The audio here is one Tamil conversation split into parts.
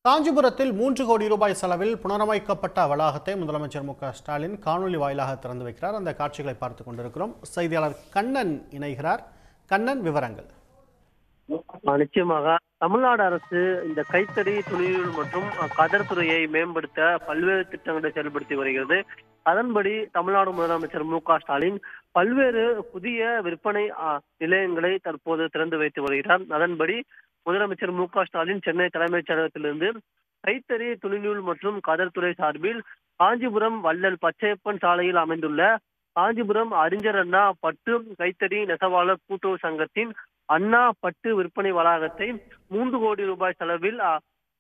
காஞ்சிபுரத்தில் 3 கோடி ரூபாய் செலவில் புனரமைக்கப்பட்ட வளாகத்தை முதலமைச்சர் மு.க.ஸ்டாலின் காணொலி வாயிலாக திறந்து வைக்கிறார். அந்த காட்சிகளை பார்த்துக் கொண்டிருக்கிறோம். செய்தியாளர் கண்ணன் இணைகிறார். கண்ணன், விவரங்கள். நிச்சயமாக தமிழ்நாடு அரசு இந்த கைத்தறி தொழில் மற்றும் கதர் துறையை மேம்படுத்த பல்வேறு திட்டங்களை செயல்படுத்தி வருகிறது. அதன்படி தமிழ்நாடு முதலமைச்சர் மு.க.ஸ்டாலின் பல்வேறு புதிய விற்பனை நிலையங்களை தற்போது திறந்து வைத்து வருகிறார். அதன்படி முதலமைச்சர் மு.க.ஸ்டாலின் சென்னை தலைமைச் செயலகத்திலிருந்து கைத்தறி தொழில்நூல் மற்றும் கதர் துறை சார்பில் காஞ்சிபுரம் வள்ளல் பச்சையப்பன் சாலையில் அமைந்துள்ள காஞ்சிபுரம் அறிஞர் அண்ணா பட்டு கைத்தறி நெசவாளர் கூட்டுறவு சங்கத்தின் அண்ணா பட்டு விற்பனை வளாகத்தை 3 கோடி ரூபாய் செலவில்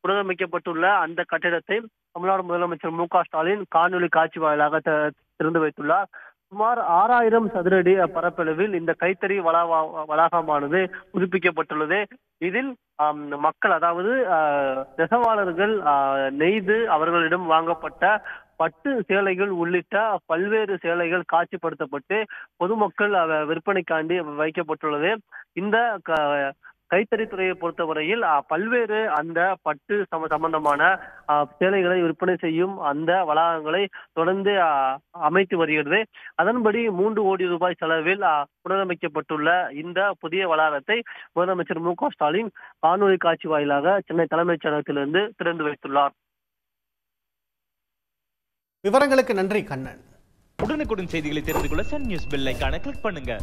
புனரமைக்கப்பட்டுள்ள அந்த கட்டிடத்தை தமிழ்நாடு முதலமைச்சர் மு.க.ஸ்டாலின் காணொலி காட்சி வாயிலாக திறந்து வைத்துள்ளார். சுமார் 6000 சதுரடி பரப்பளவில் இந்த கைத்தறி வளாகமானது புதுப்பிக்கப்பட்டுள்ளது. இதில் மக்கள், அதாவது நெசவாளர்கள் நெய்து அவர்களிடம் வாங்கப்பட்ட பட்டு சேலைகள் உள்ளிட்ட பல்வேறு சேலைகள் காட்சிப்படுத்தப்பட்டு பொதுமக்கள் விற்பனைக்காண்டி வைக்கப்பட்டுள்ளது. இந்த கைத்தறித்துறையை பொறுத்தவரையில் பல்வேறு அந்த பட்டு சம்பந்தமான சேலைகளை விற்பனை செய்யும் அந்த வளாகங்களை தொடர்ந்து அமைத்து வருகிறது. அதன்படி 3 கோடி ரூபாய் செலவில் புனரமைக்கப்பட்டுள்ள இந்த புதிய வளாகத்தை முதலமைச்சர் மு.க.ஸ்டாலின் காணொலி காட்சி வாயிலாக சென்னை தலைமைச் செயலகத்திலிருந்து திறந்து வைத்துள்ளார். விவரங்களுக்கு நன்றி கண்ணன். உடனுக்குடன் செய்திகளை தெரிந்து கொள்ள சன் நியூஸ் பெல் ஐகானை கிளிக் பண்ணுங்க.